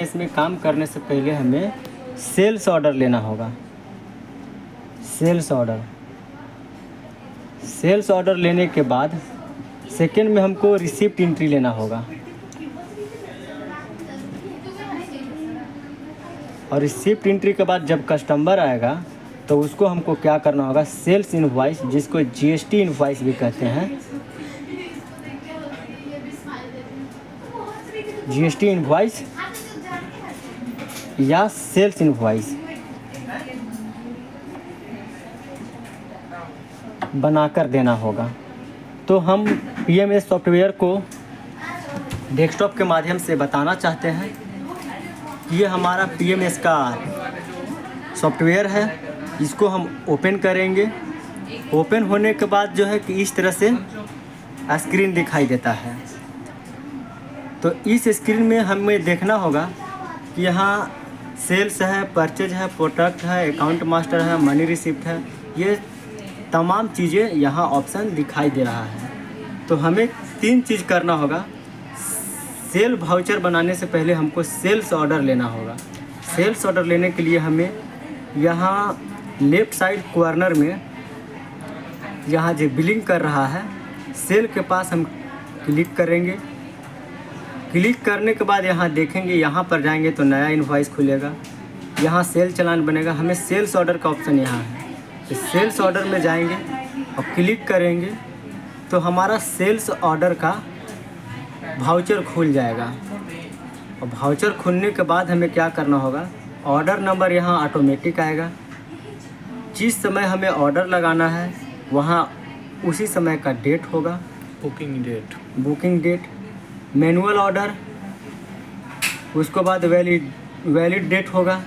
इसमें काम करने से पहले हमें सेल्स ऑर्डर लेना होगा। सेल्स ऑर्डर लेने के बाद सेकेंड में हमको रिसिप्ट एंट्री लेना होगा और रिसिप्ट एंट्री के बाद जब कस्टमर आएगा तो उसको हमको क्या करना होगा, सेल्स इनवॉइस, जिसको जीएसटी इनवॉइस भी कहते हैं, जीएसटी इनवॉइस या सेल्स इनवॉइस बनाकर देना होगा। तो हम पीएमएस सॉफ्टवेयर को डेस्कटॉप के माध्यम से बताना चाहते हैं। ये हमारा पीएमएस का सॉफ्टवेयर है, इसको हम ओपन करेंगे। ओपन होने के बाद जो है कि इस तरह से स्क्रीन दिखाई देता है। तो इस स्क्रीन में हमें देखना होगा कि यहाँ सेल्स है, परचेज है, प्रोडक्ट है, अकाउंट मास्टर है, मनी रिसिप्ट है, ये तमाम चीज़ें यहाँ ऑप्शन दिखाई दे रहा है। तो हमें 3 चीज़ करना होगा। सेल वाउचर बनाने से पहले हमको सेल्स ऑर्डर लेना होगा। सेल्स ऑर्डर लेने के लिए हमें यहाँ लेफ़्ट साइड कॉर्नर में यहाँ जो बिलिंग कर रहा है सेल के पास हम क्लिक करेंगे। क्लिक करने के बाद यहाँ देखेंगे, यहाँ पर जाएंगे तो नया इनवॉइस खुलेगा, यहाँ सेल चालान बनेगा। हमें सेल्स ऑर्डर का ऑप्शन यहाँ है, तो सेल्स ऑर्डर में जाएंगे और क्लिक करेंगे तो हमारा सेल्स ऑर्डर का वाउचर खुल जाएगा। और वाउचर खुलने के बाद हमें क्या करना होगा, ऑर्डर नंबर यहाँ ऑटोमेटिक आएगा। जिस समय हमें ऑर्डर लगाना है वहाँ उसी समय का डेट होगा, बुकिंग डेट, मैनुअल ऑर्डर, उसके बाद वैलिड डेट होगा,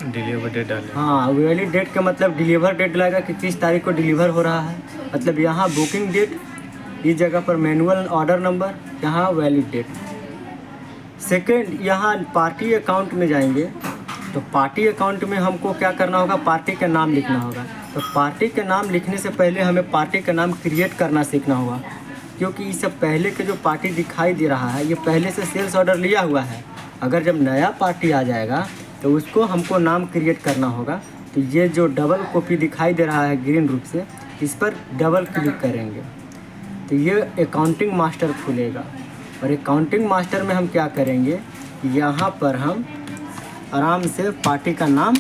डिलीवर डेट डालें। हाँ, वैलिड डेट का मतलब डिलीवर डेट लगेगा कि किस तारीख को डिलीवर हो रहा है। मतलब यहाँ बुकिंग डेट, इस जगह पर मैनुअल ऑर्डर नंबर, यहाँ वैलिड डेट। सेकंड, यहाँ पार्टी अकाउंट में जाएंगे तो पार्टी अकाउंट में हमको क्या करना होगा, पार्टी का नाम लिखना होगा। तो पार्टी के नाम लिखने से पहले हमें पार्टी का नाम क्रिएट करना सीखना होगा, क्योंकि इससे पहले के जो पार्टी दिखाई दे रहा है ये पहले से सेल्स ऑर्डर लिया हुआ है। अगर जब नया पार्टी आ जाएगा तो उसको हमको नाम क्रिएट करना होगा। तो ये जो डबल कॉपी दिखाई दे रहा है ग्रीन रूप से, इस पर डबल क्लिक करेंगे तो ये अकाउंटिंग मास्टर खुलेगा। और अकाउंटिंग मास्टर में हम क्या करेंगे, यहाँ पर हम आराम से पार्टी का नाम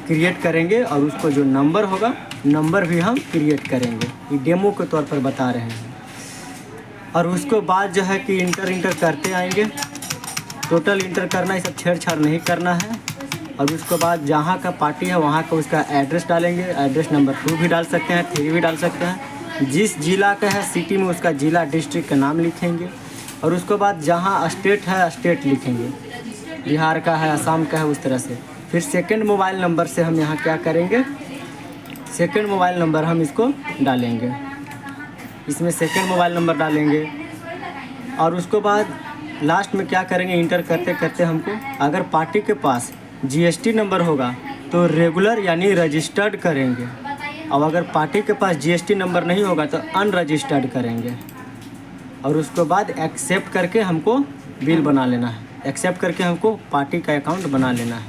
क्रिएट करेंगे और उसको जो नंबर होगा नंबर भी हम क्रिएट करेंगे। ये डेमो के तौर पर बता रहे हैं। और उसको बाद जो है कि इंटर करते आएंगे, टोटल इंटर करना, ये सब छेड़छाड़ नहीं करना है। और उसके बाद जहाँ का पार्टी है वहाँ का उसका एड्रेस डालेंगे। एड्रेस नंबर 2 भी डाल सकते हैं, 3 भी डाल सकते हैं। जिस जिला का है सिटी में उसका जिला डिस्ट्रिक्ट का नाम लिखेंगे। और उसके बाद जहाँ स्टेट है स्टेट लिखेंगे, बिहार का है, असम का है, उस तरह से। फिर सेकंड मोबाइल नंबर से हम यहाँ क्या करेंगे, सेकंड मोबाइल नंबर हम इसको डालेंगे, इसमें सेकंड मोबाइल नंबर डालेंगे। और उसके बाद लास्ट में क्या करेंगे, इंटर करते करते हमको अगर पार्टी के पास जीएसटी नंबर होगा तो रेगुलर यानी रजिस्टर्ड करेंगे। और अगर पार्टी के पास जीएसटी नंबर नहीं होगा तो अनरजिस्टर्ड करेंगे। और उसके बाद एक्सेप्ट करके हमको बिल बना लेना है, एक्सेप्ट करके हमको पार्टी का अकाउंट बना लेना है,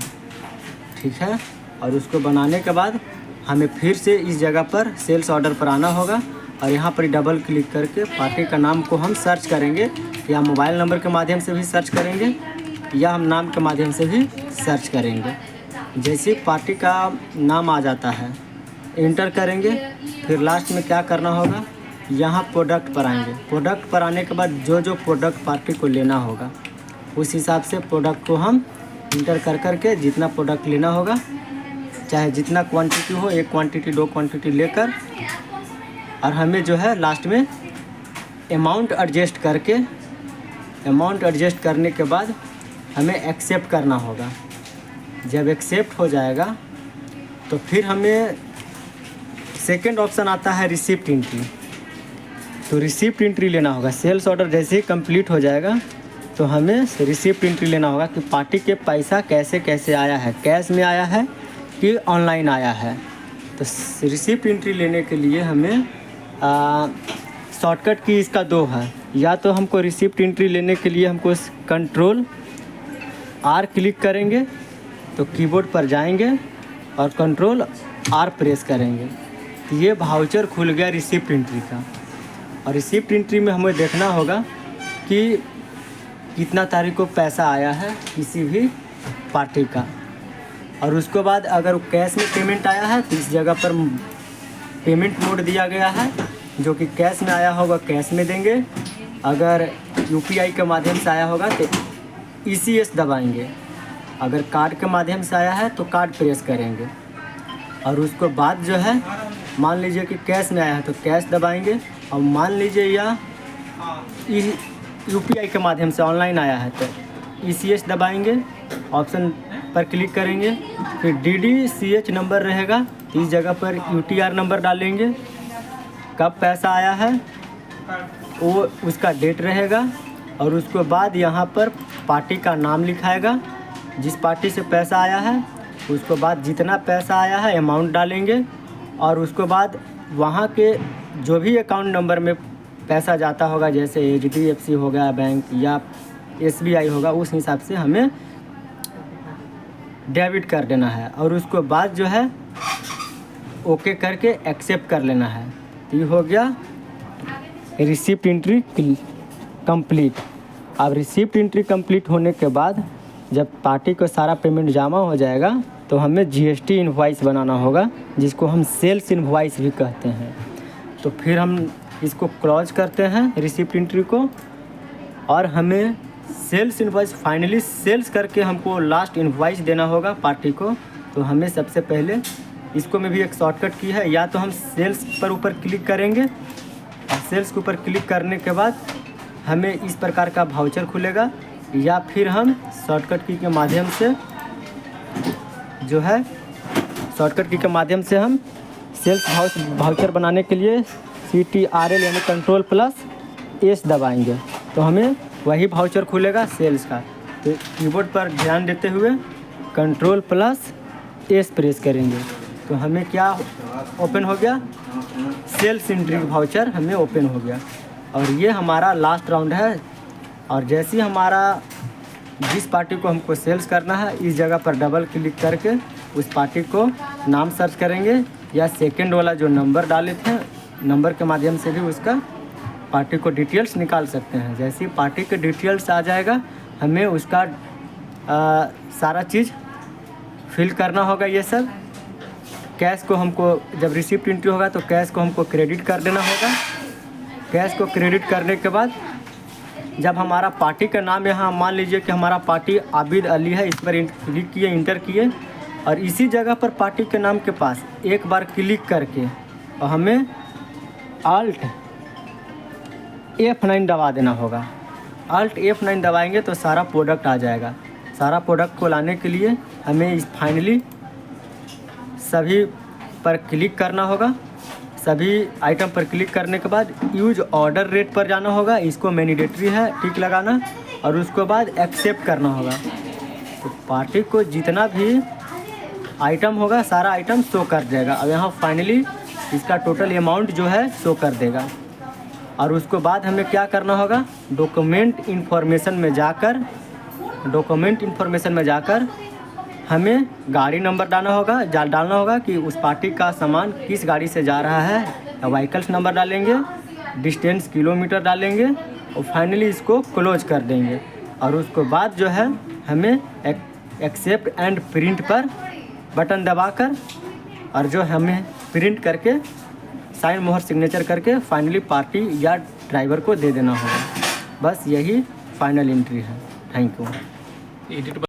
ठीक है। और उसको बनाने के बाद हमें फिर से इस जगह पर सेल्स ऑर्डर पर आना होगा और यहाँ पर डबल क्लिक करके पार्टी का नाम को हम सर्च करेंगे, या मोबाइल नंबर के माध्यम से भी सर्च करेंगे या हम नाम के माध्यम से भी सर्च करेंगे। जैसे पार्टी का नाम आ जाता है इंटर करेंगे। फिर लास्ट में क्या करना होगा, यहाँ प्रोडक्ट पर आएंगे। प्रोडक्ट पर आने के बाद जो जो प्रोडक्ट पार्टी को लेना होगा उस हिसाब से प्रोडक्ट को हम इंटर कर करके जितना प्रोडक्ट लेना होगा, चाहे जितना क्वांटिटी हो, 1 क्वांटिटी 2 क्वांटिटी लेकर, और हमें जो है लास्ट में अमाउंट एडजस्ट करने के बाद हमें एक्सेप्ट करना होगा। जब एक्सेप्ट हो जाएगा तो फिर हमें सेकंड ऑप्शन आता है रिसिप्ट एंट्री। तो रिसिप्ट एंट्री लेना होगा। सेल्स ऑर्डर जैसे ही कंप्लीट हो जाएगा तो हमें रिसिप्ट एंट्री लेना होगा कि पार्टी के पैसा कैसे कैसे आया है, कैश में आया है कि ऑनलाइन आया है। तो रिसिप्ट एंट्री लेने के लिए हमें शॉर्टकट की इसका 2 है। या तो हमको रिसिप्ट एंट्री लेने के लिए हमको आर क्लिक करेंगे तो कीबोर्ड पर जाएंगे और कंट्रोल आर प्रेस करेंगे तो ये वाउचर खुल गया रिसिप्ट एंट्री का। और रिसिप्ट एंट्री में हमें देखना होगा कि कितना तारीख को पैसा आया है किसी भी पार्टी का। और उसके बाद अगर कैश में पेमेंट आया है तो इस जगह पर पेमेंट मोड दिया गया है, जो कि कैश में आया होगा कैश में देंगे। अगर यूपीआई के माध्यम से आया होगा तो ECS दबाएंगे। अगर कार्ड के माध्यम से आया है तो कार्ड प्रेस करेंगे। और उसके बाद जो है मान लीजिए कि कैश में आया है तो कैश दबाएंगे। और मान लीजिए या यूपीआई के माध्यम से ऑनलाइन आया है तो ECS दबाएंगे, ऑप्शन पर क्लिक करेंगे। फिर DDCH नंबर रहेगा, इस जगह पर UTR नंबर डालेंगे। कब पैसा आया है वो उसका डेट रहेगा। और उसके बाद यहाँ पर पार्टी का नाम लिखाएगा, जिस पार्टी से पैसा आया है। उसके बाद जितना पैसा आया है अमाउंट डालेंगे। और उसके बाद वहाँ के जो भी अकाउंट नंबर में पैसा जाता होगा, जैसे HDFC हो गया बैंक या SBI होगा, उस हिसाब से हमें डेबिट कर देना है। और उसके बाद जो है ओके करके एक्सेप्ट कर लेना है। तो ये हो गया रिसिप्ट एंट्री कंप्लीट। अब रिसिप्ट एंट्री कंप्लीट होने के बाद जब पार्टी को सारा पेमेंट जमा हो जाएगा तो हमें GST इनवॉइस बनाना होगा, जिसको हम सेल्स इनवॉइस भी कहते हैं। तो फिर हम इसको क्लोज करते हैं रिसिप्ट एंट्री को। और हमें सेल्स इनवॉइस फाइनली सेल्स करके हमको लास्ट इनवॉइस देना होगा पार्टी को। तो हमें सबसे पहले इसको में भी एक शॉर्टकट की है, या तो हम सेल्स पर ऊपर क्लिक करेंगे और सेल्स के ऊपर क्लिक करने के बाद हमें इस प्रकार का वाउचर खुलेगा, या फिर हम शॉर्टकट की के माध्यम से जो है शॉर्टकट की के माध्यम से हम सेल्स वाउचर बनाने के लिए CTRL यानी Ctrl+S दबाएंगे तो हमें वही वाउचर खुलेगा सेल्स का। तो कीबोर्ड पर ध्यान देते हुए Ctrl+S प्रेस करेंगे तो हमें क्या ओपन हो गया, सेल्स एंट्री वाउचर हमें ओपन हो गया। और ये हमारा लास्ट राउंड है। और जैसे ही हमारा जिस पार्टी को हमको सेल्स करना है, इस जगह पर डबल क्लिक करके उस पार्टी को नाम सर्च करेंगे, या सेकंड वाला जो नंबर डाले थे नंबर के माध्यम से भी उसका पार्टी को डिटेल्स निकाल सकते हैं। जैसे ही पार्टी के डिटेल्स आ जाएगा हमें उसका सारा चीज़ फिल करना होगा। ये सब कैश को हमको जब रिसिप्ट एंट्री होगा तो कैश को हमको क्रेडिट कर देना होगा। कैश को क्रेडिट करने के बाद जब हमारा पार्टी का नाम यहाँ मान लीजिए कि हमारा पार्टी आबिद अली है, इस पर क्लिक किए, इंटर किए। और इसी जगह पर पार्टी के नाम के पास एक बार क्लिक करके और हमें Alt F9 दबा देना होगा। Alt F9 दबाएंगे तो सारा प्रोडक्ट आ जाएगा। सारा प्रोडक्ट को लाने के लिए हमें इस फाइनली सभी पर क्लिक करना होगा। सभी आइटम पर क्लिक करने के बाद यूज ऑर्डर रेट पर जाना होगा, इसको मैंडेटरी है टिक लगाना। और उसके बाद एक्सेप्ट करना होगा। तो पार्टी को जितना भी आइटम होगा सारा आइटम शो कर देगा। अब यहाँ फाइनली इसका टोटल अमाउंट जो है शो कर देगा। और उसके बाद हमें क्या करना होगा, डॉक्यूमेंट इन्फॉर्मेशन में जाकर हमें गाड़ी नंबर डालना होगा कि उस पार्टी का सामान किस गाड़ी से जा रहा है। व्हीकल्स नंबर डालेंगे, डिस्टेंस किलोमीटर डालेंगे और फाइनली इसको क्लोज कर देंगे। और उसके बाद जो है हमें एक्सेप्ट एंड प्रिंट पर बटन दबाकर और जो हमें प्रिंट करके साइन मोहर सिग्नेचर करके फाइनली पार्टी या ड्राइवर को दे देना होगा। बस यही फाइनल एंट्री है। Thank you.